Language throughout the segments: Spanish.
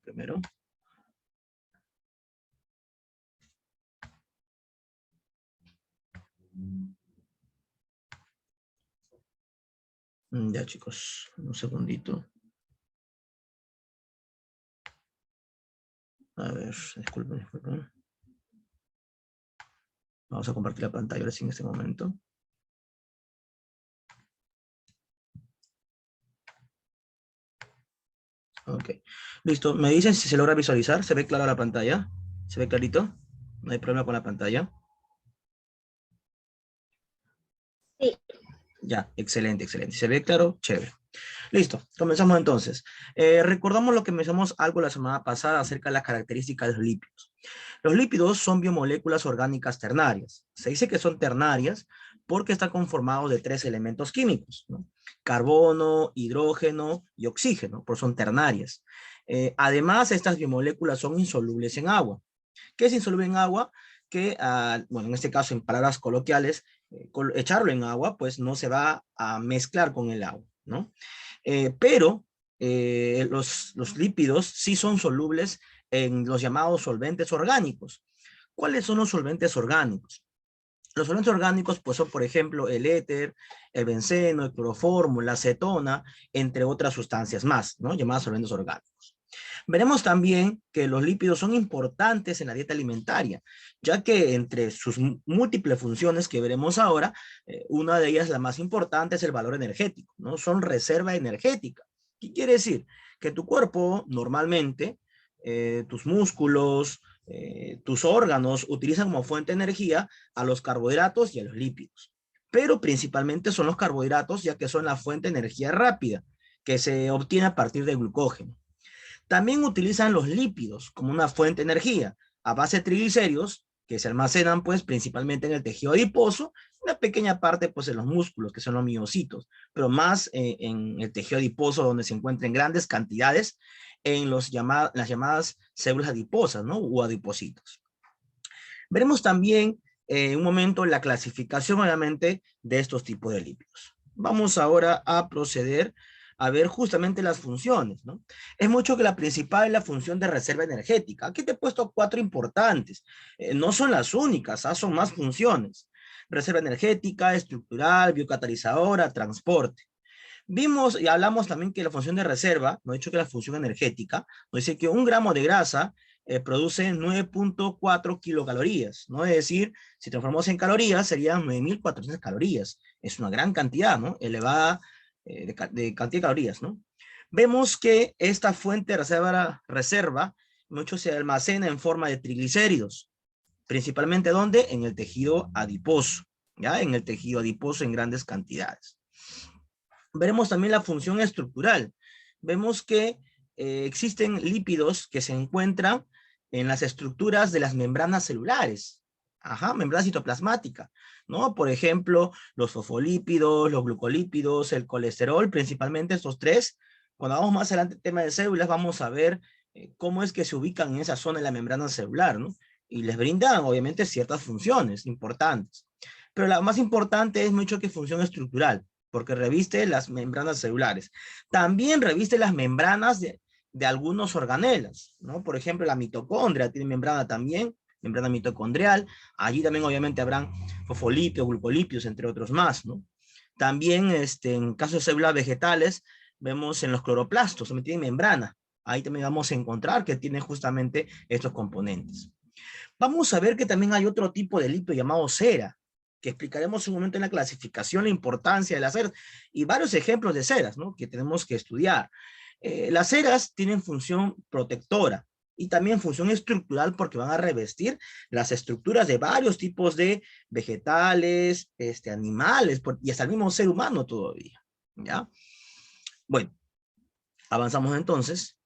primero. Ya, chicos, un segundito. A ver, disculpen. Vamos a compartir la pantalla ahora sí en este momento. Ok, listo. Me dicen si se logra visualizar. ¿Se ve clara la pantalla? ¿Se ve clarito? No hay problema con la pantalla. Sí. Ya, excelente. ¿Se ve claro? Chévere. Listo, comenzamos entonces. Recordamos lo que mencionamos algo la semana pasada acerca de las características de los lípidos. Los lípidos son biomoléculas orgánicas ternarias. Se dice que son ternarias porque están conformados de 3 elementos químicos, ¿no? Carbono, hidrógeno y oxígeno, por son ternarias. Además, estas biomoléculas son insolubles en agua. ¿Qué es insoluble en agua? Que, bueno, en este caso, en palabras coloquiales, echarlo en agua, pues no se va a mezclar con el agua, ¿no? Pero los lípidos sí son solubles en los llamados solventes orgánicos. ¿Cuáles son los solventes orgánicos? Los solventes orgánicos pues son, por ejemplo, el éter, el benceno, el cloroformo, la acetona, entre otras sustancias más, ¿no? Llamadas solventes orgánicos. Veremos también que los lípidos son importantes en la dieta alimentaria, ya que entre sus múltiples funciones que veremos ahora, una de ellas, la más importante, es el valor energético, ¿no? Son reserva energética. ¿Qué quiere decir? Que tu cuerpo normalmente, tus músculos, tus órganos utilizan como fuente de energía a los carbohidratos y a los lípidos. Pero principalmente son los carbohidratos, ya que son la fuente de energía rápida, que se obtiene a partir del glucógeno. También utilizan los lípidos como una fuente de energía a base de triglicéridos que se almacenan pues principalmente en el tejido adiposo, una pequeña parte pues en los músculos que son los miocitos, pero más en el tejido adiposo donde se encuentran grandes cantidades en las llamadas células adiposas, ¿no? O adipocitos. Veremos también en un momento la clasificación obviamente de estos tipos de lípidos. Vamos ahora a proceder a ver justamente las funciones, ¿no? Es mucho que la principal es la función de reserva energética. Aquí te he puesto 4 importantes. No son las únicas, son más funciones. Reserva energética, estructural, biocatalizadora, transporte. Vimos y hablamos también que la función de reserva, no he dicho que la función energética, nos dice que 1 gramo de grasa produce 9.4 kilocalorías, ¿no? Es decir, si transformamos en calorías, serían 9.400 calorías. Es una gran cantidad, ¿no? Elevada de cantidad de calorías, ¿no? Vemos que esta fuente de reserva mucho se almacena en forma de triglicéridos, principalmente ¿dónde? En el tejido adiposo, ¿ya? En el tejido adiposo en grandes cantidades. Veremos también la función estructural. Vemos que existen lípidos que se encuentran en las estructuras de las membranas celulares. Membrana citoplasmática, ¿no? Por ejemplo, los fosfolípidos, los glucolípidos, el colesterol, principalmente estos 3. Cuando vamos más adelante el tema de células, vamos a ver cómo es que se ubican en esa zona de la membrana celular, ¿no? Y les brindan, obviamente, ciertas funciones importantes. Pero la más importante es mucho que función estructural, porque reviste las membranas celulares. También reviste las membranas de algunos organelas, ¿no? Por ejemplo, la mitocondria tiene membrana también, membrana mitocondrial. Allí también obviamente habrán fosfolípidos, glucolípidos, entre otros más, ¿no? También en casos de células vegetales, vemos en los cloroplastos, también tienen membrana. Ahí también vamos a encontrar que tiene justamente estos componentes. Vamos a ver que también hay otro tipo de lípido llamado cera, que explicaremos en un momento en la clasificación, la importancia de las ceras y varios ejemplos de ceras, ¿no? Que tenemos que estudiar. Las ceras tienen función protectora y también función estructural porque van a revestir las estructuras de varios tipos de vegetales, animales y hasta el mismo ser humano todavía, ¿ya? Bueno, avanzamos entonces.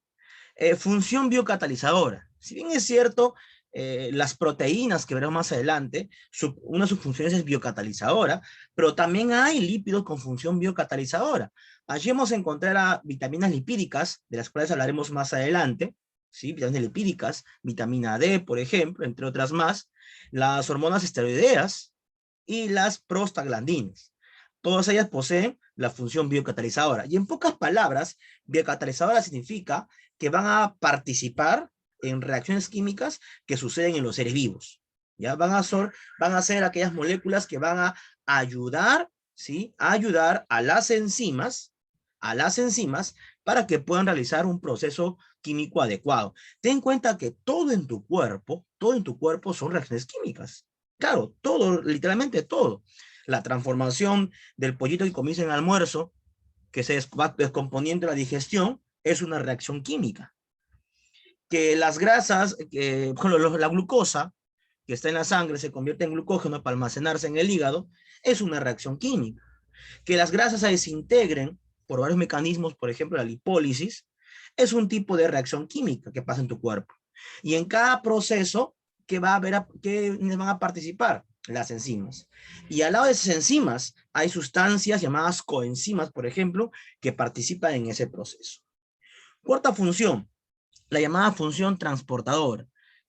Función biocatalizadora. Si bien es cierto, las proteínas que veremos más adelante, una de sus funciones es biocatalizadora, pero también hay lípidos con función biocatalizadora. Allí vamos a encontrar a vitaminas lipídicas, de las cuales hablaremos más adelante, ¿sí? Vitaminas lipídicas, vitamina D, por ejemplo, entre otras más, las hormonas esteroideas y las prostaglandinas. Todas ellas poseen la función biocatalizadora. Y en pocas palabras, biocatalizadora significa que van a participar en reacciones químicas que suceden en los seres vivos. ¿Ya? Van a ser aquellas moléculas que van a ayudar, ¿sí? A ayudar a las enzimas para que puedan realizar un proceso químico adecuado. Ten en cuenta que todo en tu cuerpo son reacciones químicas. Claro, todo, literalmente todo. La transformación del pollito que comiste en el almuerzo, que se va descomponiendo la digestión, es una reacción química. Que las grasas, la glucosa que está en la sangre se convierte en glucógeno para almacenarse en el hígado, es una reacción química. Que las grasas se desintegren por varios mecanismos, por ejemplo, la lipólisis, es un tipo de reacción química que pasa en tu cuerpo. Y en cada proceso que va a haber, que van a participar las enzimas. Y al lado de esas enzimas hay sustancias llamadas coenzimas, por ejemplo, que participan en ese proceso. Cuarta función, la llamada función transportadora.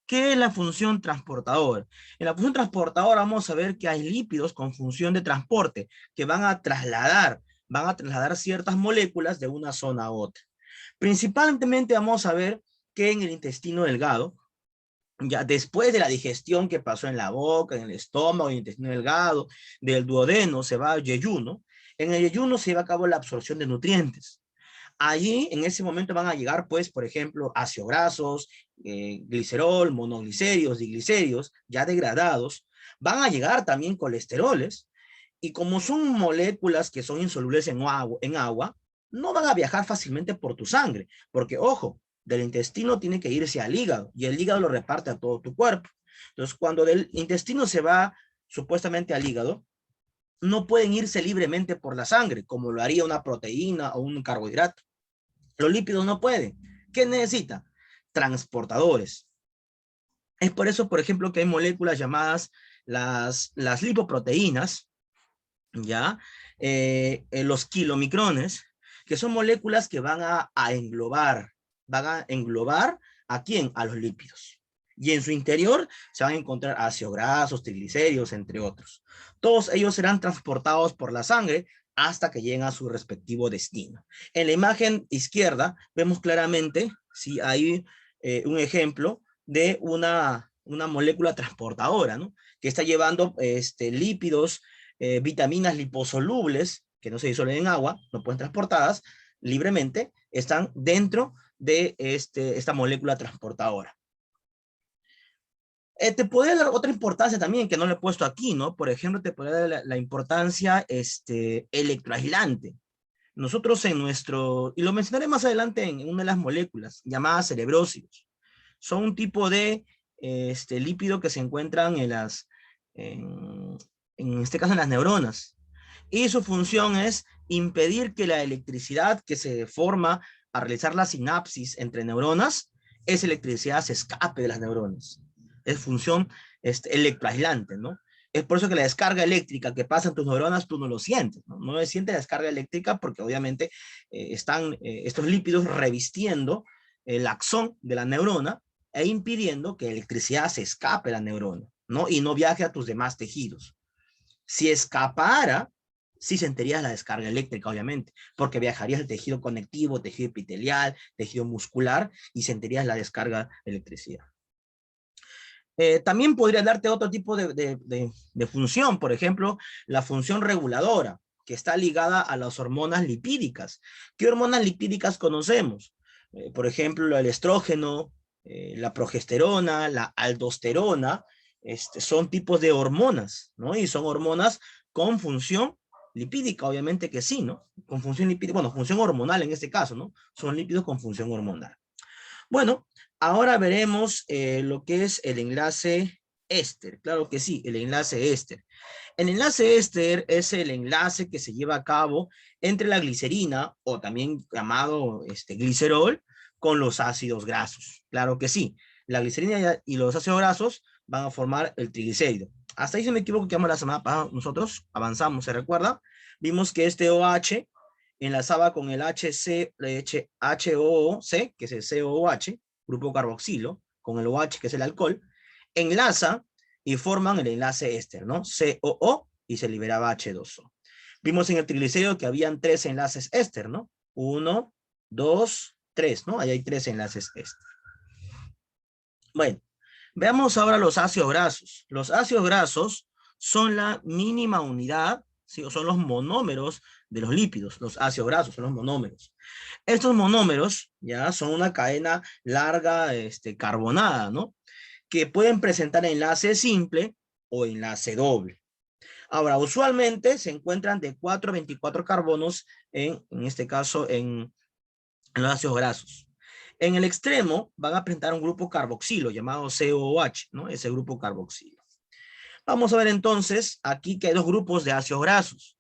¿Qué es la función transportadora? En la función transportadora vamos a ver que hay lípidos con función de transporte que van a trasladar ciertas moléculas de una zona a otra. Principalmente vamos a ver que en el intestino delgado, ya después de la digestión que pasó en la boca, en el estómago, en el intestino delgado, del duodeno se va al yeyuno, en el yeyuno se lleva a cabo la absorción de nutrientes. Allí, en ese momento van a llegar, pues, por ejemplo, ácidos grasos, glicerol, monoglicéridos, diglicéridos, ya degradados. Van a llegar también colesteroles. Y como son moléculas que son insolubles en agua, no van a viajar fácilmente por tu sangre. Porque, ojo, del intestino tiene que irse al hígado y el hígado lo reparte a todo tu cuerpo. Entonces, cuando del intestino se va supuestamente al hígado, no pueden irse libremente por la sangre, como lo haría una proteína o un carbohidrato. Los lípidos no pueden. ¿Qué necesita? Transportadores. Es por eso, por ejemplo, que hay moléculas llamadas las lipoproteínas, ¿ya? Los kilomicrones, que son moléculas que van a englobar ¿a quién? A los lípidos. Y en su interior se van a encontrar ácidos grasos, triglicéridos, entre otros. Todos ellos serán transportados por la sangre hasta que lleguen a su respectivo destino. En la imagen izquierda vemos claramente, si hay un ejemplo de una molécula transportadora, ¿no? Que está llevando lípidos, vitaminas liposolubles, que no se disuelven en agua, no pueden transportadas libremente, están dentro de esta molécula transportadora. Te podría dar otra importancia también que no le he puesto aquí, ¿no? Por ejemplo, te podría dar la importancia electroaislante. Nosotros y lo mencionaré más adelante en una de las moléculas, llamadas cerebrósidos. Son un tipo de lípido que se encuentran en este caso en las neuronas. Y su función es impedir que la electricidad que se forma al realizar la sinapsis entre neuronas, esa electricidad se escape de las neuronas. Es función electroaislante, ¿no? Es por eso que la descarga eléctrica que pasa en tus neuronas tú no lo sientes, ¿no? No sientes la descarga eléctrica porque obviamente están estos lípidos revistiendo el axón de la neurona e impidiendo que la electricidad se escape de la neurona, ¿no? Y no viaje a tus demás tejidos. Si escapara, sí sentirías la descarga eléctrica, obviamente, porque viajarías al tejido conectivo, tejido epitelial, tejido muscular, y sentirías la descarga de electricidad. También podría darte otro tipo de función, por ejemplo, la función reguladora, que está ligada a las hormonas lipídicas. ¿Qué hormonas lipídicas conocemos? Por ejemplo, el estrógeno, la progesterona, la aldosterona, son tipos de hormonas, ¿no? Y son hormonas con función lipídica, obviamente que sí, ¿no? Con función lipídica, bueno, función hormonal en este caso, ¿no? Son lípidos con función hormonal. Bueno, ahora veremos lo que es el enlace éster. Claro que sí, el enlace éster. El enlace éster es el enlace que se lleva a cabo entre la glicerina, o también llamado glicerol, con los ácidos grasos. Claro que sí, la glicerina y los ácidos grasos van a formar el triglicérido. Hasta ahí, si me equivoco, que la semana pasada nosotros avanzamos, ¿se recuerda? Vimos que este OH enlazaba con el HOOC, que es el COOH, grupo carboxilo, con el OH, que es el alcohol, enlaza y forman el enlace éster, ¿no? COO, y se liberaba H2O. Vimos en el triglicérido que habían 3 enlaces éster, ¿no? 1, 2 3, ¿no? Ahí hay 3 enlaces Bueno, veamos ahora los ácidos grasos. Los ácidos grasos son la mínima unidad, ¿sí? O son los monómeros de los lípidos. Los ácidos grasos son los monómeros. Estos monómeros, ya, son una cadena larga, carbonada, ¿no? Que pueden presentar enlace simple o enlace doble. Ahora, usualmente se encuentran de 4 a 24 carbonos en este caso, en los ácidos grasos. En el extremo van a presentar un grupo carboxilo llamado COOH, ¿no? Ese grupo carboxilo. Vamos a ver entonces aquí que hay dos grupos de ácidos grasos.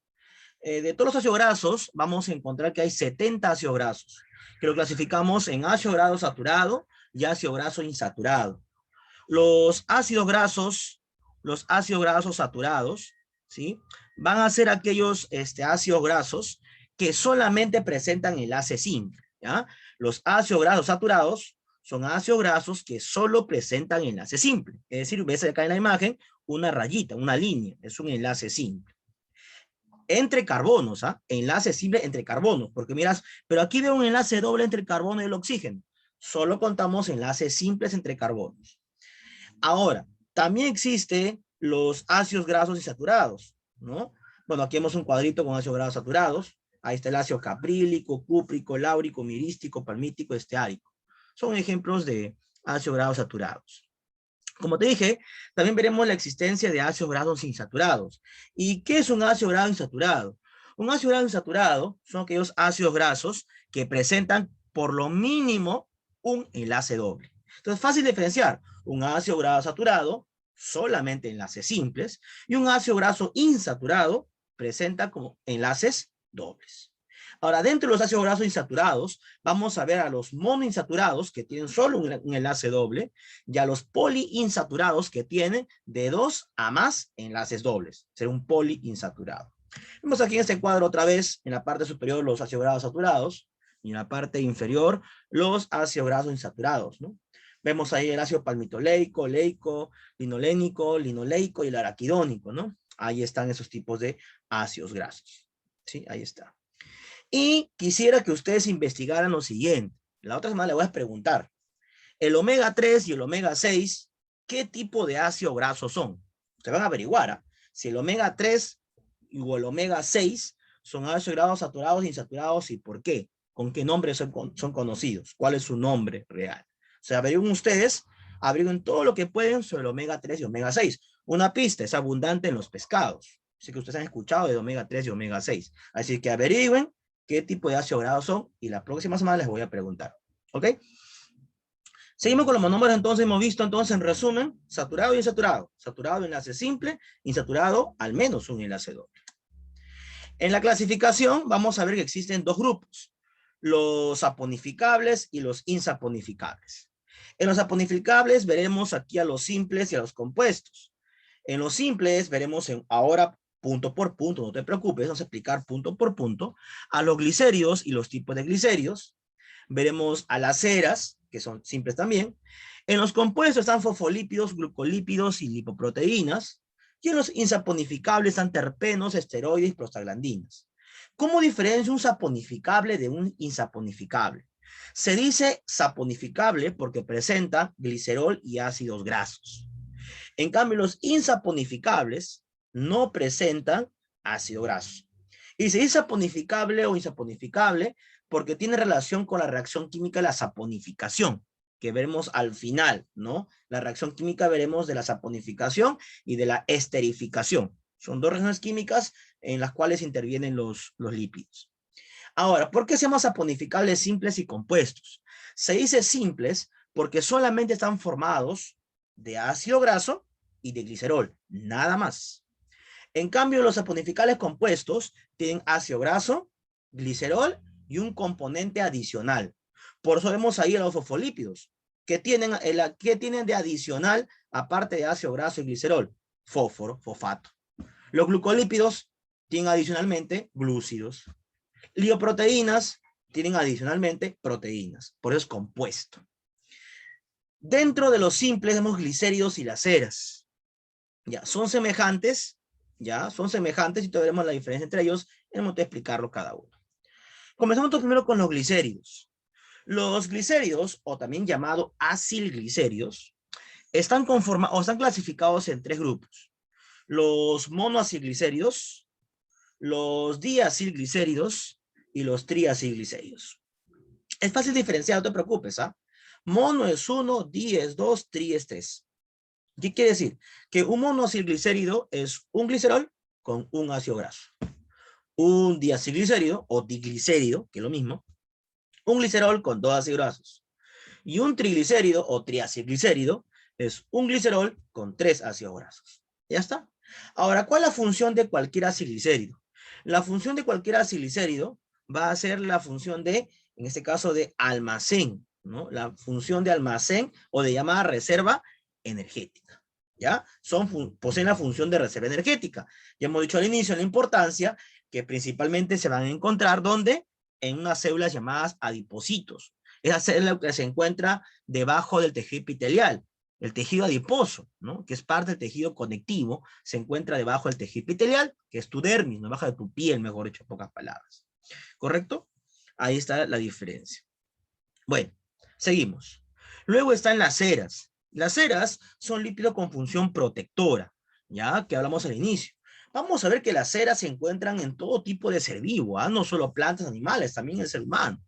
De todos los ácidos grasos, vamos a encontrar que hay 70 ácidos grasos, que lo clasificamos en ácido graso saturado y ácido graso insaturado. Los ácidos grasos saturados, ¿sí? Van a ser aquellos ácidos grasos que solamente presentan enlace simple, ¿ya? Los ácidos grasos saturados son ácidos grasos que solo presentan enlace simple. Es decir, ves acá en la imagen una rayita, una línea, es un enlace simple. Entre carbonos, ¿ah? Enlace simple entre carbonos, porque miras, pero aquí veo un enlace doble entre el carbono y el oxígeno. Solo contamos enlaces simples entre carbonos. Ahora, también existen los ácidos grasos insaturados, ¿no? Bueno, aquí vemos un cuadrito con ácidos grasos saturados. Ahí está el ácido caprílico, cúprico, láurico, mirístico, palmítico, esteárico. Son ejemplos de ácidos grasos saturados. Como te dije, también veremos la existencia de ácidos grasos insaturados. ¿Y qué es un ácido graso insaturado? Un ácido graso insaturado son aquellos ácidos grasos que presentan por lo mínimo un enlace doble. Entonces, fácil diferenciar un ácido graso saturado, solamente enlaces simples, y un ácido graso insaturado presenta como enlaces dobles. Ahora, dentro de los ácidos grasos insaturados, vamos a ver a los monoinsaturados que tienen solo un enlace doble y a los poliinsaturados que tienen de 2 a más enlaces dobles. Será un poliinsaturado. Vemos aquí en este cuadro otra vez, en la parte superior los ácidos grasos saturados y en la parte inferior los ácidos grasos insaturados, ¿no? Vemos ahí el ácido palmitoleico, leico, linolénico, linoleico y el araquidónico, ¿no? Ahí están esos tipos de ácidos grasos. Sí, ahí está. Y quisiera que ustedes investigaran lo siguiente. La otra semana les voy a preguntar. El omega 3 y el omega 6, ¿qué tipo de ácido graso son? Ustedes van a averiguar si el omega 3 o el omega 6 son ácidos grasos saturados, insaturados y por qué. ¿Con qué nombre son conocidos? ¿Cuál es su nombre real? O sea, averigüen ustedes, averigüen todo lo que pueden sobre el omega 3 y omega 6. Una pista, es abundante en los pescados. Así que ustedes han escuchado de omega 3 y omega 6. Así que averigüen qué tipo de ácidos grasos son y la próxima semana les voy a preguntar. ¿Ok? Seguimos con los monómeros, entonces hemos visto entonces en resumen, saturado y insaturado. Saturado enlace simple, insaturado al menos un enlace doble. En la clasificación vamos a ver que existen dos grupos, los saponificables y los insaponificables. En los saponificables veremos aquí a los simples y a los compuestos. En los simples veremos ahora punto por punto, no te preocupes, vamos a explicar punto por punto, a los glicéridos y los tipos de glicéridos. Veremos a las ceras, que son simples también. En los compuestos están fosfolípidos, glucolípidos y lipoproteínas. Y en los insaponificables están terpenos, esteroides y prostaglandinas. ¿Cómo diferencia un saponificable de un insaponificable? Se dice saponificable porque presenta glicerol y ácidos grasos. En cambio, los insaponificables no presentan ácido graso. Y se dice saponificable o insaponificable porque tiene relación con la reacción química de la saponificación, que veremos al final, ¿no? La reacción química veremos de la saponificación y de la esterificación. Son dos reacciones químicas en las cuales intervienen los lípidos. Ahora, ¿por qué se llama saponificables simples y compuestos? Se dice simples porque solamente están formados de ácido graso y de glicerol, nada más. En cambio, los saponificables compuestos tienen ácido graso, glicerol y un componente adicional. Por eso vemos ahí a los fosfolípidos. ¿Qué tienen de adicional aparte de ácido graso y glicerol? Fósforo, fosfato. Los glucolípidos tienen adicionalmente glúcidos. Lipoproteínas tienen adicionalmente proteínas. Por eso es compuesto. Dentro de los simples vemos glicéridos y las ceras. Ya, son semejantes, y todavía veremos la diferencia entre ellos en el momento de explicarlo cada uno. Comenzamos primero con los glicéridos. Los glicéridos, o también llamado acilglicéridos, están conformados o están clasificados en tres grupos. Los monoacilglicéridos, los diacilglicéridos y los triacilglicéridos. Es fácil diferenciar, no te preocupes, ¿ah? Mono es 1, di es 2, tri es 3. ¿Qué quiere decir? Que un monoacilglicérido es un glicerol con un ácido graso. Un diacilglicérido o diglicérido, que es lo mismo, un glicerol con dos ácidos grasos. Y un triglicérido o triacilglicérido es un glicerol con tres ácidos grasos. ¿Ya está? Ahora, ¿cuál es la función de cualquier acilglicérido? La función de cualquier acilglicérido va a ser la función de, en este caso, de almacén, ¿no? La función de almacén o de llamada reserva energética, ¿ya? Poseen la función de reserva energética. Ya hemos dicho al inicio la importancia que principalmente se van a encontrar, ¿dónde? En unas células llamadas adipocitos. Esa célula que se encuentra debajo del tejido epitelial. El tejido adiposo, ¿no? Que es parte del tejido conectivo, se encuentra debajo del tejido epitelial, que es tu dermis, ¿no? Debajo de tu piel, mejor dicho, en pocas palabras. ¿Correcto? Ahí está la diferencia. Bueno, seguimos. Luego están las ceras. Las ceras son lípidos con función protectora, ya que hablamos al inicio. Vamos a ver que las ceras se encuentran en todo tipo de ser vivo, ¿ah? No solo plantas, animales, también el ser humano.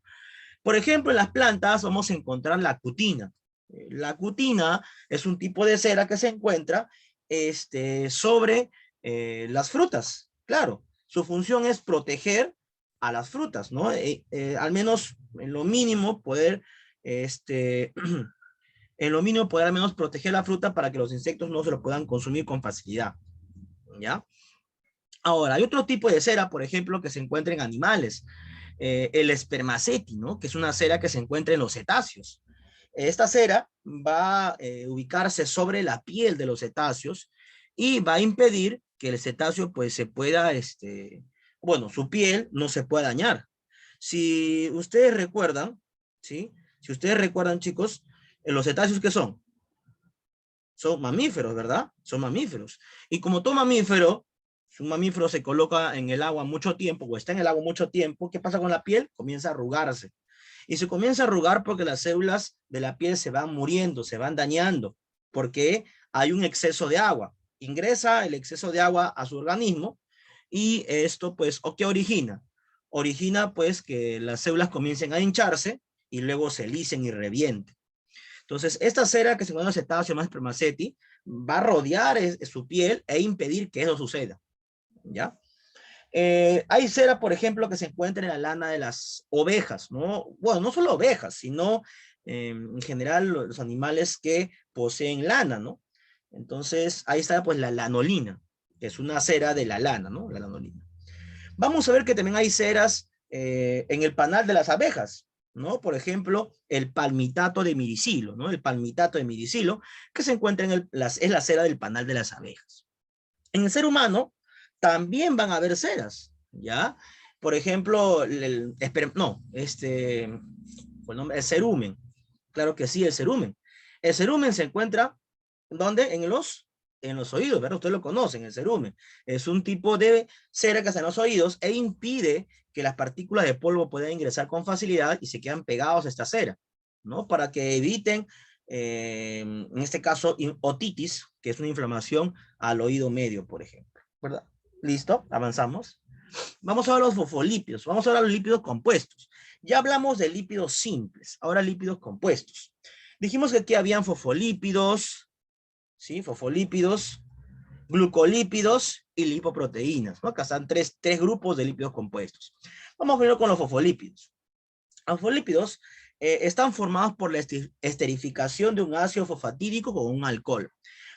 Por ejemplo, en las plantas vamos a encontrar la cutina. La cutina es un tipo de cera que se encuentra sobre las frutas. Claro, su función es proteger a las frutas, ¿no? Al menos en lo mínimo poder, en lo mínimo poder al menos proteger la fruta para que los insectos no se lo puedan consumir con facilidad, ¿ya? Ahora, hay otro tipo de cera, por ejemplo, que se encuentra en animales. El espermaceti, ¿no? Que es una cera que se encuentra en los cetáceos. Esta cera va a ubicarse sobre la piel de los cetáceos y va a impedir que el cetáceo pues se pueda, bueno, su piel no se pueda dañar. Si ustedes recuerdan, ¿sí? Si ustedes recuerdan, chicos, los cetáceos, ¿qué son? Son mamíferos, ¿verdad? Son mamíferos. Y como todo mamífero, si un mamífero se coloca en el agua mucho tiempo o está en el agua mucho tiempo, ¿qué pasa con la piel? Comienza a arrugarse. Y se comienza a arrugar porque las células de la piel se van muriendo, se van dañando, porque hay un exceso de agua. Ingresa el exceso de agua a su organismo y esto, pues, ¿o qué origina? Origina, pues, que las células comiencen a hincharse y luego se lisen y revienten. Entonces, esta cera que se encuentra en el cetáceo más spermaceti va a rodear su piel e impedir que eso suceda, ¿ya? Hay cera, por ejemplo, que se encuentra en la lana de las ovejas, ¿no? Bueno, no solo ovejas, sino en general los animales que poseen lana, ¿no? Entonces, ahí está pues la lanolina, que es una cera de la lana, ¿no? La lanolina. Vamos a ver que también hay ceras en el panal de las abejas, ¿no? Por ejemplo, el palmitato de miricilo, ¿no? El palmitato de miricilo, que se encuentra es la cera del panal de las abejas. En el ser humano también van a haber ceras, ¿ya? Por ejemplo, el cerumen. Claro que sí, el cerumen. El cerumen se encuentra, ¿dónde? En los oídos, ¿verdad? Ustedes lo conocen, el cerumen. Es un tipo de cera que está en los oídos e impide que las partículas de polvo puedan ingresar con facilidad y se quedan pegados a esta cera, ¿no? Para que eviten, en este caso, otitis, que es una inflamación al oído medio, por ejemplo, ¿verdad? ¿Listo? Avanzamos. Vamos a ver los fosfolípidos, vamos a ver los lípidos compuestos. Ya hablamos de lípidos simples, ahora lípidos compuestos. Dijimos que aquí habían fosfolípidos, ¿sí? Fosfolípidos, glucolípidos y lipoproteínas, ¿no? Acá están tres grupos de lípidos compuestos. Vamos primero con los fosfolípidos. Los fosfolípidos están formados por la esterificación de un ácido fosfatídico con un alcohol.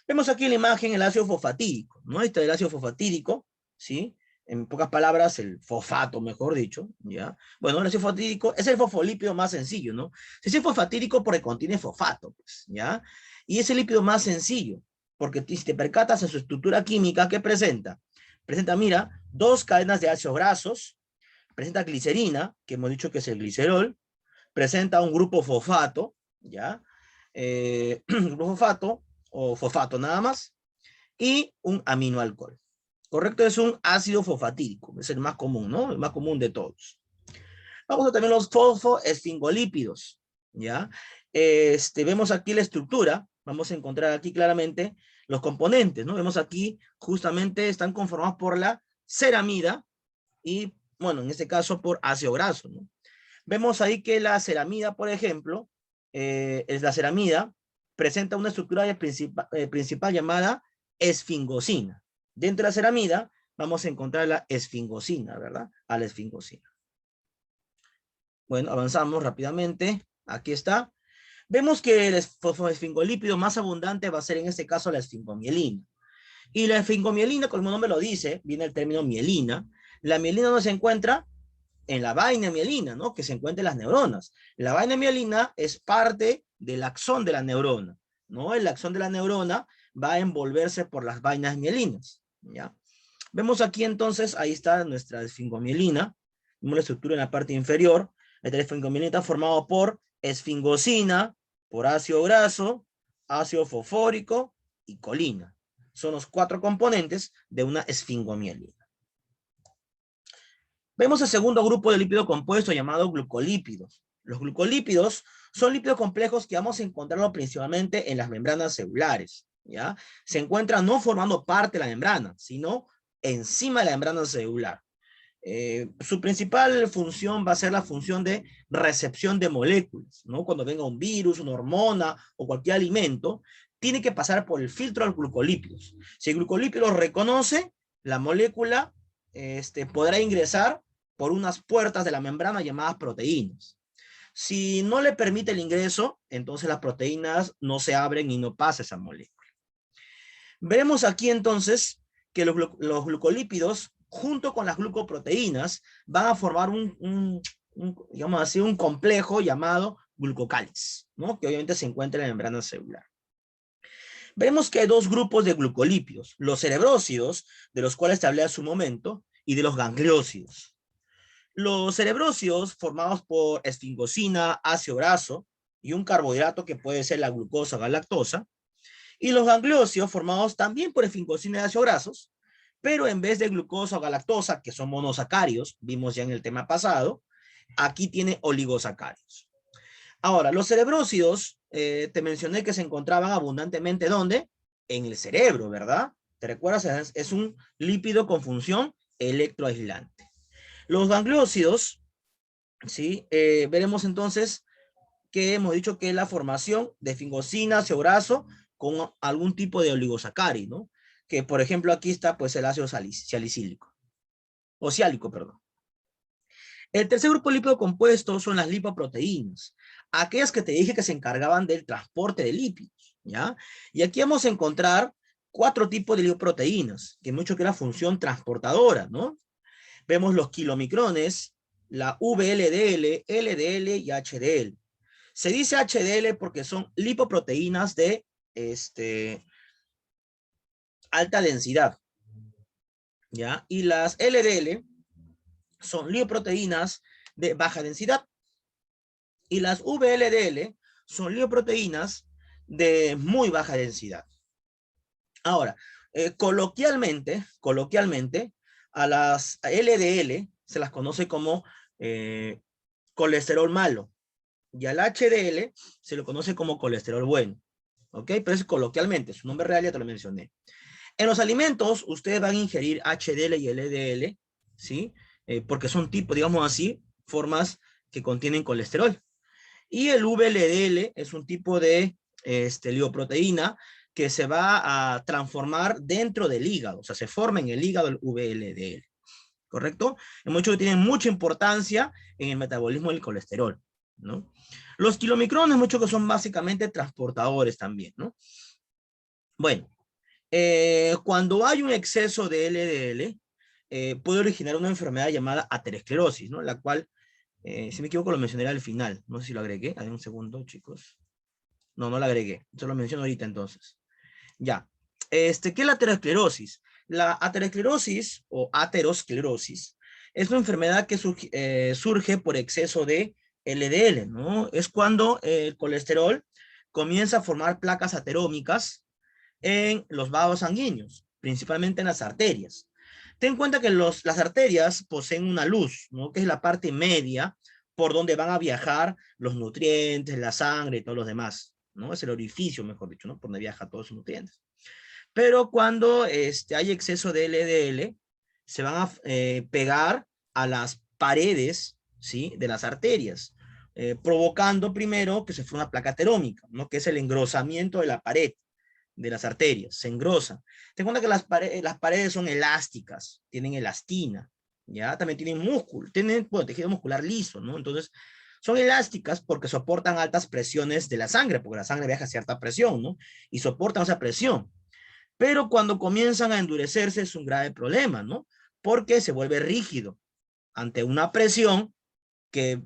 Vemos aquí en la imagen el ácido fosfatídico, ¿no? Este es el ácido fosfatídico, ¿sí? En pocas palabras, el fosfato, mejor dicho, ¿ya? Bueno, el ácido fosfatídico es el fosfolípido más sencillo, ¿no? Se es fosfatídico porque contiene fosfato, pues, ¿ya? Y es el lípido más sencillo, porque si te percatas en su estructura química, ¿qué presenta? Presenta, mira, dos cadenas de ácidos grasos, presenta glicerina, que hemos dicho que es el glicerol, presenta un grupo fosfato, ¿ya? Grupo fosfato, o fosfato nada más, y un aminoalcohol. Correcto, es un ácido fosfatídico, es el más común, ¿no? El más común de todos. Vamos a tener los fosfoesfingolípidos, ¿ya? Vemos aquí la estructura, vamos a encontrar aquí claramente los componentes, ¿no? Vemos aquí justamente están conformados por la ceramida y, bueno, en este caso por ácido graso, ¿no? Vemos ahí que la ceramida, por ejemplo, es la ceramida, presenta una estructura principal llamada esfingosina. Dentro de la ceramida vamos a encontrar la esfingosina, ¿verdad? A la esfingosina. Bueno, avanzamos rápidamente. Aquí está. Vemos que el fosfoesfingolípido más abundante va a ser en este caso la esfingomielina. Y la esfingomielina, como el nombre lo dice, viene el término mielina. La mielina no se encuentra en la vaina mielina, ¿no? Que se encuentra en las neuronas. La vaina mielina es parte del axón de la neurona, ¿no? El axón de la neurona va a envolverse por las vainas mielinas, ¿ya? Vemos aquí entonces, ahí está nuestra esfingomielina, vemos la estructura en la parte inferior. Esta esfingomielina está formado por esfingosina, por ácido graso, ácido fosfórico y colina. Son los 4 componentes de una esfingomielina. Vemos el segundo grupo de lípido compuesto llamado glucolípidos. Los glucolípidos son lípidos complejos que vamos a encontrarlo principalmente en las membranas celulares, ¿ya? Se encuentran no formando parte de la membrana, sino encima de la membrana celular. Su principal función va a ser la función de recepción de moléculas, ¿no? Cuando venga un virus, una hormona o cualquier alimento, tiene que pasar por el filtro de los glucolípidos. Si el glucolípido los reconoce, la molécula podrá ingresar por unas puertas de la membrana llamadas proteínas. Si no le permite el ingreso, entonces las proteínas no se abren y no pasa esa molécula. Veremos aquí entonces que los glucolípidos, junto con las glucoproteínas, van a formar digamos así, un complejo llamado glucocáliz, ¿no? Que obviamente se encuentra en la membrana celular. Vemos que hay 2 grupos de glucolípidos, los cerebrósidos, de los cuales te hablé hace un momento, y de los gangliósidos. Los cerebrósidos, formados por esfingosina, ácido graso, y un carbohidrato que puede ser la glucosa o la lactosa, y los gangliósidos, formados también por esfingosina y ácidos grasos, pero en vez de glucosa o galactosa, que son monosacáridos, vimos ya en el tema pasado, aquí tiene oligosacáridos. Ahora, los cerebrósidos, te mencioné que se encontraban abundantemente, ¿dónde? En el cerebro, ¿verdad? ¿Te recuerdas? Es un lípido con función electroaislante. Los gangliósidos, ¿sí? Veremos entonces que hemos dicho que es la formación de esfingosina, ácido graso, con algún tipo de oligosacárido, ¿no? Que por ejemplo aquí está pues el ácido salicílico, o siálico, perdón. El tercer grupo de lípidos compuestos son las lipoproteínas, aquellas que te dije que se encargaban del transporte de lípidos, ¿ya? Y aquí vamos a encontrar 4 tipos de lipoproteínas, que mucho que es la función transportadora, ¿no? Vemos los kilomicrones, la VLDL, LDL y HDL. Se dice HDL porque son lipoproteínas de alta densidad, ¿ya? Y las LDL son lipoproteínas de baja densidad. Y las VLDL son lipoproteínas de muy baja densidad. Ahora, coloquialmente, a las LDL se las conoce como colesterol malo. Y al HDL se lo conoce como colesterol bueno. ¿Ok? Pero es coloquialmente, su nombre real ya te lo mencioné. En los alimentos, ustedes van a ingerir HDL y LDL, ¿sí? Porque son tipos, digamos así, formas que contienen colesterol. Y el VLDL es un tipo de lipoproteína que se va a transformar dentro del hígado. O sea, se forma en el hígado el VLDL. ¿Correcto? En muchos tienen mucha importancia en el metabolismo del colesterol, ¿no? Los kilomicrones, muchos que son básicamente transportadores también, ¿no? Bueno, cuando hay un exceso de LDL, puede originar una enfermedad llamada aterosclerosis, ¿no? La cual, si me equivoco, lo mencioné al final. No sé si lo agregué. A ver, un segundo, chicos. No, no lo agregué. Yo lo menciono ahorita entonces. Ya. ¿Qué es la aterosclerosis? La aterosclerosis o aterosclerosis es una enfermedad que surge por exceso de LDL, ¿no? Es cuando el colesterol comienza a formar placas aterómicas en los vasos sanguíneos, principalmente en las arterias. Ten en cuenta que las arterias poseen una luz, ¿no? Que es la parte media por donde van a viajar los nutrientes, la sangre y todos los demás, ¿no? Es el orificio, mejor dicho, ¿no? Por donde viajan todos esos nutrientes. Pero cuando hay exceso de LDL, se van a pegar a las paredes, ¿sí? De las arterias, provocando primero que se forme una placa aterómica, ¿no? Que es el engrosamiento de la pared de las arterias, se engrosa. Ten en cuenta que las paredes son elásticas, tienen elastina, ¿ya? También tienen músculo, tienen, bueno, tejido muscular liso, ¿no? Entonces, son elásticas porque soportan altas presiones de la sangre, porque la sangre viaja a cierta presión, ¿no? Y soportan esa presión. Pero cuando comienzan a endurecerse es un grave problema, ¿no? Porque se vuelve rígido ante una presión que,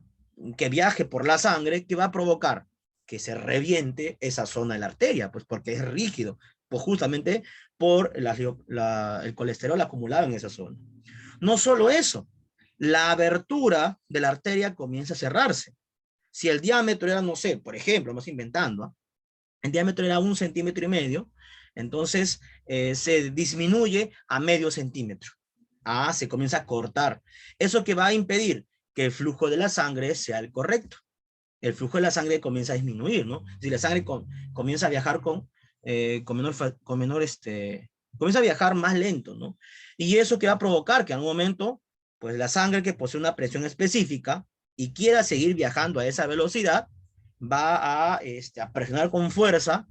que viaje por la sangre, que va a provocar que se reviente esa zona de la arteria, pues porque es rígido, pues justamente por el colesterol acumulado en esa zona. No solo eso, la abertura de la arteria comienza a cerrarse. Si el diámetro era, no sé, por ejemplo, vamos inventando, ¿eh? El diámetro era 1,5 centímetros, entonces se disminuye a medio centímetro. Se comienza a cortar. Eso que va a impedir que el flujo de la sangre sea el correcto. El flujo de la sangre comienza a disminuir, ¿no? Si la sangre comienza a viajar comienza a viajar más lento, ¿no? Y eso que va a provocar que en un momento, pues la sangre que posee una presión específica y quiera seguir viajando a esa velocidad, va a presionar con fuerza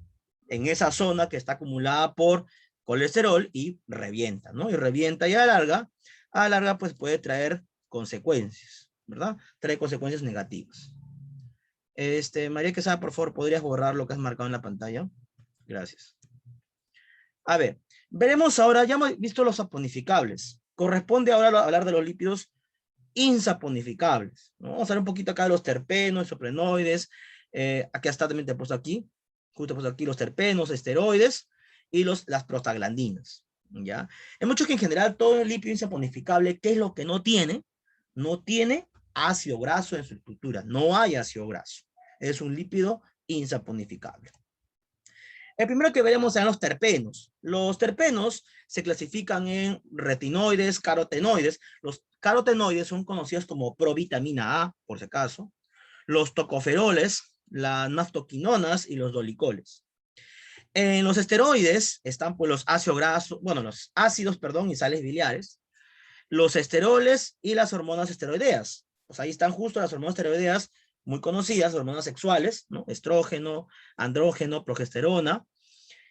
en esa zona que está acumulada por colesterol y revienta, ¿no? Y revienta y a la larga pues puede traer consecuencias, ¿verdad? Trae consecuencias negativas. María Quesada, por favor, ¿podrías borrar lo que has marcado en la pantalla? Gracias. A ver, veremos ahora, ya hemos visto los saponificables. Corresponde ahora hablar de los lípidos insaponificables, ¿no? Vamos a ver un poquito acá de los terpenos, isoprenoides. Aquí está también te he puesto aquí, justo he puesto aquí los terpenos, esteroides y las prostaglandinas, ¿ya? Hay muchos que en general todo el lípido insaponificable, ¿qué es lo que no tiene? No tiene ácido graso en su estructura, no hay ácido graso. Es un lípido insaponificable. El primero que veremos serán los terpenos. Los terpenos se clasifican en retinoides, carotenoides. Los carotenoides son conocidos como provitamina A, por si acaso. Los tocoferoles, las naftoquinonas y los dolicoles. En los esteroides están pues los ácidos grasos, bueno, los ácidos, perdón, y sales biliares, los esteroles y las hormonas esteroideas. Pues ahí están justo las hormonas esteroideas muy conocidas, hormonas sexuales, ¿no? Estrógeno, andrógeno, progesterona.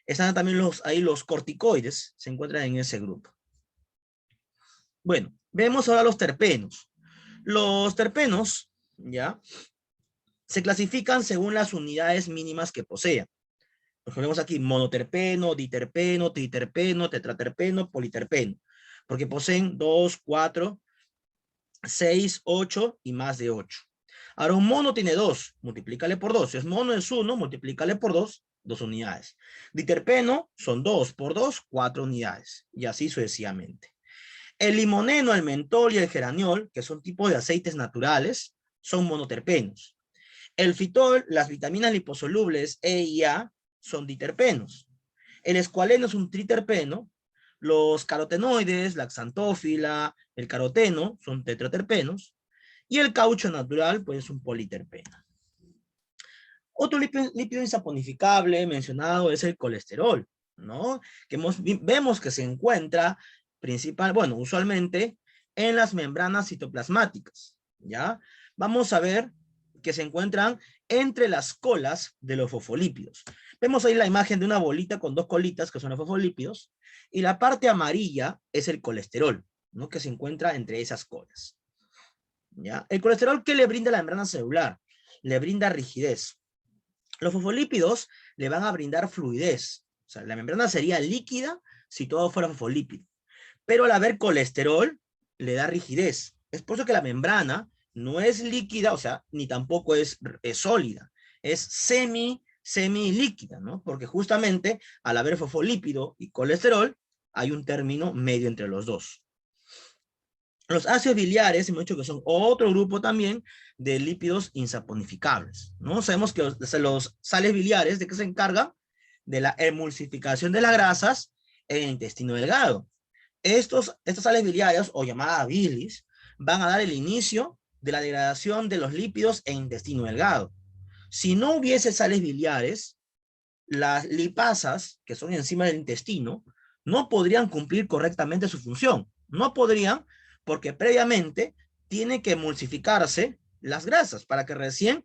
Están también ahí los corticoides, se encuentran en ese grupo. Bueno, vemos ahora los terpenos. Los terpenos, ¿ya? Se clasifican según las unidades mínimas que posean. Por ejemplo, vemos aquí monoterpeno, diterpeno, triterpeno, tetraterpeno, politerpeno. Porque poseen 2, 4, 6, 8 y más de 8. Ahora un mono tiene 2, multiplícale por 2. Si es mono es 1, multiplícale por 2, 2 unidades. Diterpeno son 2 por 2, 4 unidades. Y así sucesivamente. El limoneno, el mentol y el geraniol, que son tipos de aceites naturales, son monoterpenos. El fitol, las vitaminas liposolubles E y A, son diterpenos. El escualeno es un triterpeno. Los carotenoides, la xantófila, el caroteno, son tetraterpenos. Y el caucho natural, pues es un politerpeno. Otro lípido insaponificable mencionado es el colesterol, ¿no? Que vemos que se encuentra usualmente en las membranas citoplasmáticas, ¿ya? Vamos a ver que se encuentran entre las colas de los fosfolípidos. Vemos ahí la imagen de una bolita con 2 colitas que son los fosfolípidos, y la parte amarilla es el colesterol, ¿no? Que se encuentra entre esas colas, ¿ya? El colesterol, ¿qué le brinda a la membrana celular? Le brinda rigidez. Los fosfolípidos le van a brindar fluidez. O sea, la membrana sería líquida si todo fuera fosfolípido. Pero al haber colesterol, le da rigidez. Es por eso que la membrana no es líquida, o sea, ni tampoco es sólida. Es semi-líquida, ¿no? Porque justamente al haber fosfolípido y colesterol, hay un término medio entre los dos. Los ácidos biliares, hemos dicho que son otro grupo también de lípidos insaponificables, ¿no? Sabemos que los sales biliares, ¿de qué se encargan? De la emulsificación de las grasas en el intestino delgado. Estos sales biliares, o llamada bilis, van a dar el inicio de la degradación de los lípidos en intestino delgado. Si no hubiese sales biliares, las lipasas, que son encima del intestino, no podrían cumplir correctamente su función. No podrían, porque previamente tiene que emulsificarse las grasas para que recién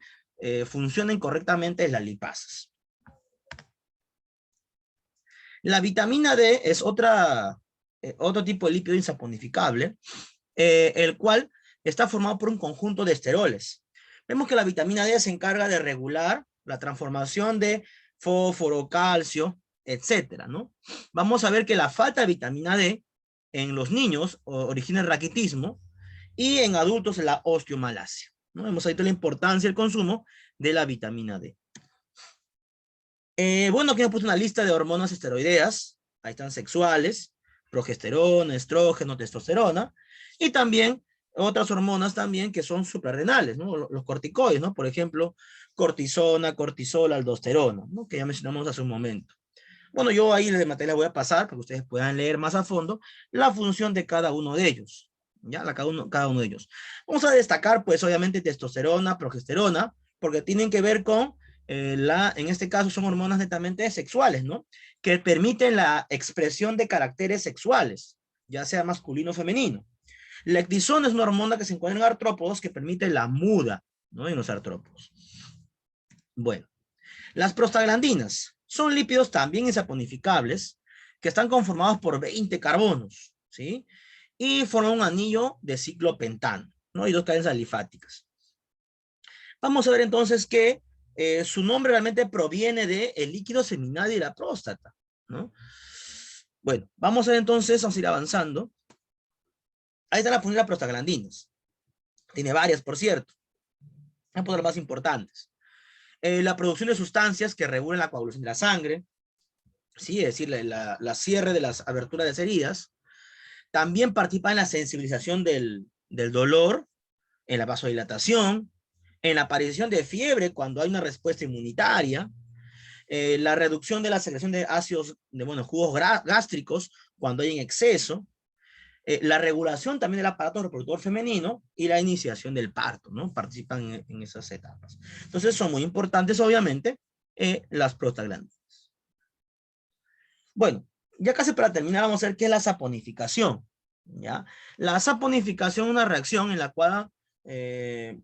funcionen correctamente las lipasas. La vitamina D es otro tipo de lípido insaponificable, el cual está formado por un conjunto de esteroles. Vemos que la vitamina D se encarga de regular la transformación de fósforo, calcio, etcétera, ¿no? Vamos a ver que la falta de vitamina D en los niños origina el raquitismo y en adultos la osteomalacia, ¿no? Hemos visto la importancia del consumo de la vitamina D. Bueno, aquí hemos puesto una lista de hormonas esteroideas. Ahí están sexuales, progesterona, estrógeno, testosterona, y también otras hormonas también que son suprarrenales, ¿no? Los corticoides, ¿no? Por ejemplo, cortisona, cortisol, aldosterona, ¿no? Que ya mencionamos hace un momento. Bueno, yo ahí de materia voy a pasar para que ustedes puedan leer más a fondo la función de cada uno de ellos. ¿Ya? Cada uno de ellos. Vamos a destacar, pues, obviamente, testosterona, progesterona, porque tienen que ver con, en este caso, son hormonas netamente sexuales, ¿no? Que permiten la expresión de caracteres sexuales, ya sea masculino o femenino. La ecdisona es una hormona que se encuentra en artrópodos que permite la muda, ¿no? En los artrópodos. Bueno, las prostaglandinas son lípidos también insaponificables que están conformados por 20 carbonos, ¿sí? Y forman un anillo de ciclopentano, ¿no? Y 2 cadenas alifáticas. Vamos a ver entonces que su nombre realmente proviene del líquido seminal y de la próstata, ¿no? Bueno, vamos a ver entonces, vamos a ir avanzando. Ahí está la función de las prostaglandinas. Tiene varias, por cierto. Vamos a poner las más importantes. La producción de sustancias que regulan la coagulación de la sangre, ¿sí? Es decir, la cierre de las aberturas de las heridas. También participa en la sensibilización del dolor, en la vasodilatación, en la aparición de fiebre cuando hay una respuesta inmunitaria, la reducción de la secreción de ácidos, jugos gástricos cuando hay en exceso, la regulación también del aparato reproductor femenino y la iniciación del parto, ¿no? Participan en esas etapas. Entonces son muy importantes, obviamente, las prostaglandinas. Bueno, ya casi para terminar vamos a ver qué es la saponificación, ¿ya? La saponificación es una reacción en la cual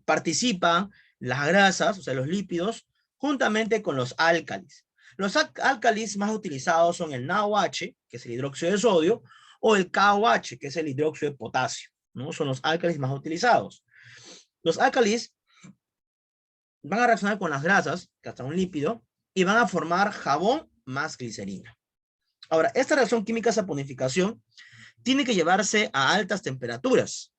participan las grasas, o sea, los lípidos, juntamente con los álcalis. Los álcalis más utilizados son el NaOH, que es el hidróxido de sodio, o el KOH, que es el hidróxido de potasio, ¿no? Son los álcalis más utilizados. Los álcalis van a reaccionar con las grasas, que hasta un lípido, y van a formar jabón más glicerina. Ahora, esta reacción química de saponificación tiene que llevarse a altas temperaturas.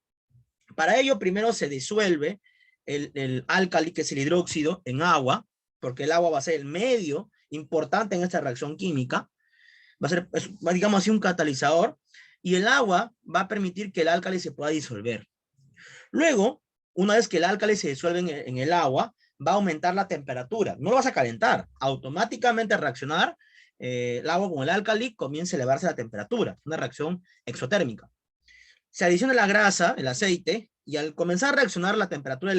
Para ello, primero se disuelve el álcali, que es el hidróxido, en agua, porque el agua va a ser el medio importante en esta reacción química. Va a ser, digamos así, un catalizador, y el agua va a permitir que el álcali se pueda disolver. Luego, una vez que el álcali se disuelve en el agua, va a aumentar la temperatura. No lo vas a calentar. Automáticamente al reaccionar, el agua con el álcali comienza a elevarse la temperatura. Una reacción exotérmica. Se adiciona la grasa, el aceite, y al comenzar a reaccionar a temperatura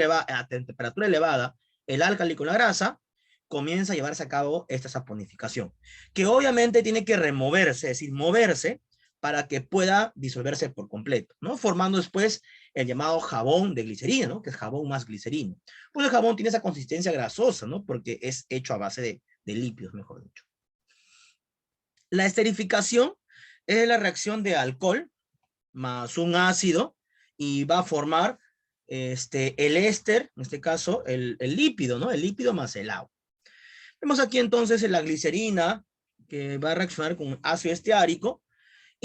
elevada, el álcali con la grasa, comienza a llevarse a cabo esta saponificación, que obviamente tiene que removerse, es decir, moverse, para que pueda disolverse por completo, ¿no? Formando después el llamado jabón de glicerina, ¿no? Que es jabón más glicerina. Pues el jabón tiene esa consistencia grasosa, ¿no? Porque es hecho a base de lípidos, mejor dicho. La esterificación es la reacción de alcohol más un ácido y va a formar el éster, en este caso el lípido, ¿no? El lípido más el agua. Vemos aquí entonces la glicerina que va a reaccionar con ácido esteárico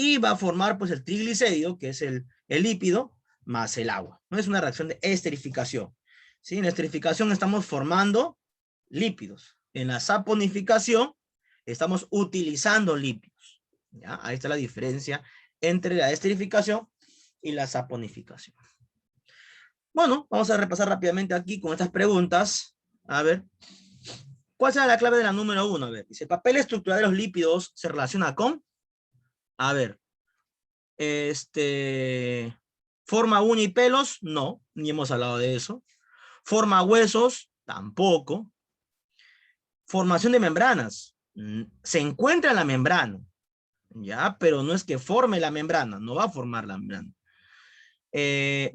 y va a formar pues el triglicérido, que es el lípido más el agua. ¿No? Es una reacción de esterificación. ¿Sí? En la esterificación estamos formando lípidos. En la saponificación estamos utilizando lípidos. ¿Ya? Ahí está la diferencia entre la esterificación y la saponificación. Bueno, vamos a repasar rápidamente aquí con estas preguntas. A ver, ¿cuál será la clave de la número 1? A ver, dice, el papel estructural de los lípidos se relaciona con, a ver, ¿Forma uña y pelos? No, ni hemos hablado de eso. ¿Forma huesos? Tampoco. Formación de membranas. Se encuentra en la membrana, ¿ya? Pero no es que forme la membrana, no va a formar la membrana.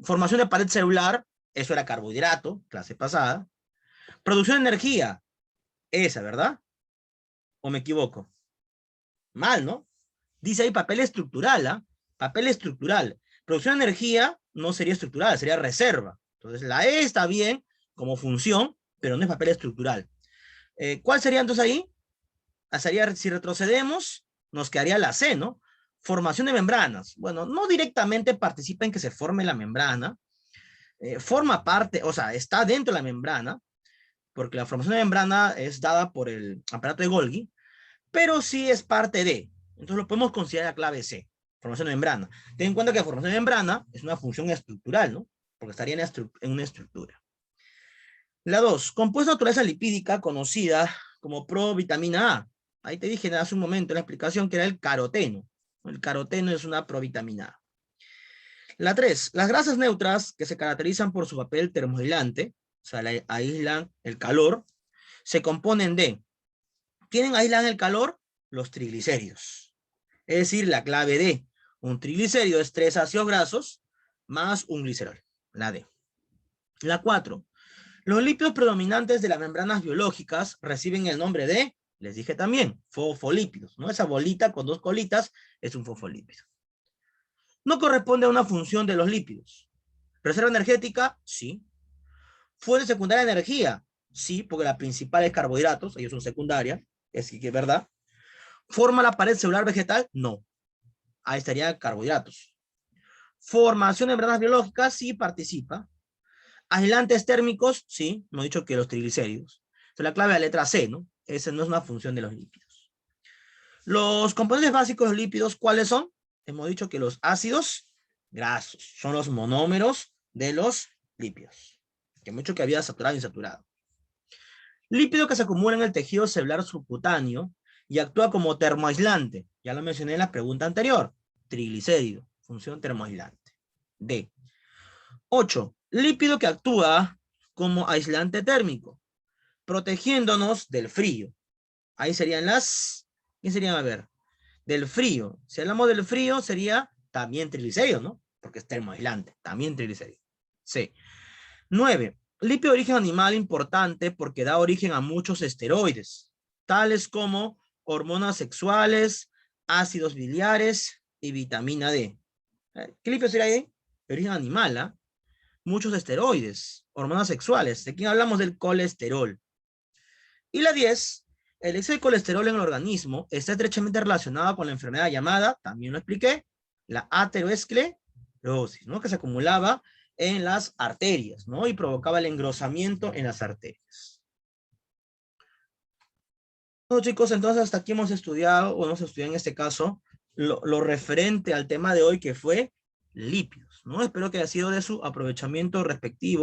Formación de pared celular, eso era carbohidrato, clase pasada. Producción de energía, esa, ¿verdad? ¿O me equivoco? Mal, ¿no? Dice ahí papel estructural, ¿ah? Papel estructural. Producción de energía no sería estructural, sería reserva. Entonces la E está bien como función, pero no es papel estructural. ¿Cuál sería entonces ahí? Sería, si retrocedemos, nos quedaría la C, ¿no? Formación de membranas. Bueno, no directamente participa en que se forme la membrana. Forma parte, o sea, está dentro de la membrana, porque la formación de membrana es dada por el aparato de Golgi, pero sí es parte de. Entonces lo podemos considerar la clave C, formación de membrana. Ten en cuenta que la formación de membrana es una función estructural, ¿no? Porque estaría en una estructura. La 2, compuesta de naturaleza lipídica conocida como provitamina A. Ahí te dije hace un momento en la explicación que era el caroteno. El caroteno es una provitamina A. La 3, las grasas neutras que se caracterizan por su papel termoaislante, o sea, aíslan el calor, se componen de, ¿quiénes aíslan el calor? Los triglicéridos. Es decir, la clave D, un triglicérido es 3 ácidos grasos más un glicerol, la D. La 4, los lípidos predominantes de las membranas biológicas reciben el nombre de, les dije también, fosfolípidos, ¿no? Esa bolita con 2 colitas es un fosfolípido. No corresponde a una función de los lípidos. ¿Reserva energética? Sí. ¿Fuente secundaria de energía? Sí, porque la principal es carbohidratos, ellos son secundarias, es que es verdad. ¿Forma la pared celular vegetal? No. Ahí estarían carbohidratos. ¿Formación de membranas biológicas? Sí, participa. ¿Aislantes térmicos? Sí, hemos dicho que los triglicéridos. Entonces, la clave es la letra C, ¿no? Esa no es una función de los lípidos. Los componentes básicos de los lípidos, ¿cuáles son? Hemos dicho que los ácidos grasos son los monómeros de los lípidos. Que mucho que había saturado e insaturado. Lípido que se acumula en el tejido celular subcutáneo y actúa como termoaislante. Ya lo mencioné en la pregunta anterior. Triglicérido, función termoaislante. D. 8. Lípido que actúa como aislante térmico, protegiéndonos del frío. Ahí serían las... ¿Qué serían? A ver. Del frío. Si hablamos del frío, sería también triglicérido, ¿no? Porque es termoaislante. También triglicérido. C. 9. Lípido de origen animal importante porque da origen a muchos esteroides, tales como hormonas sexuales, ácidos biliares y vitamina D. ¿Qué lípido sería ahí? De origen animal, ¿ah? Muchos esteroides, hormonas sexuales. ¿De quién hablamos? Del colesterol. Y la 10, el exceso de colesterol en el organismo está estrechamente relacionado con la enfermedad llamada, también lo expliqué, la aterosclerosis, ¿no? Que se acumulaba en las arterias, ¿no? Y provocaba el engrosamiento en las arterias. Bueno, chicos, entonces hasta aquí hemos estudiado, o hemos estudiado en este caso, lo referente al tema de hoy que fue lípidos, ¿no? Espero que haya sido de su aprovechamiento respectivo.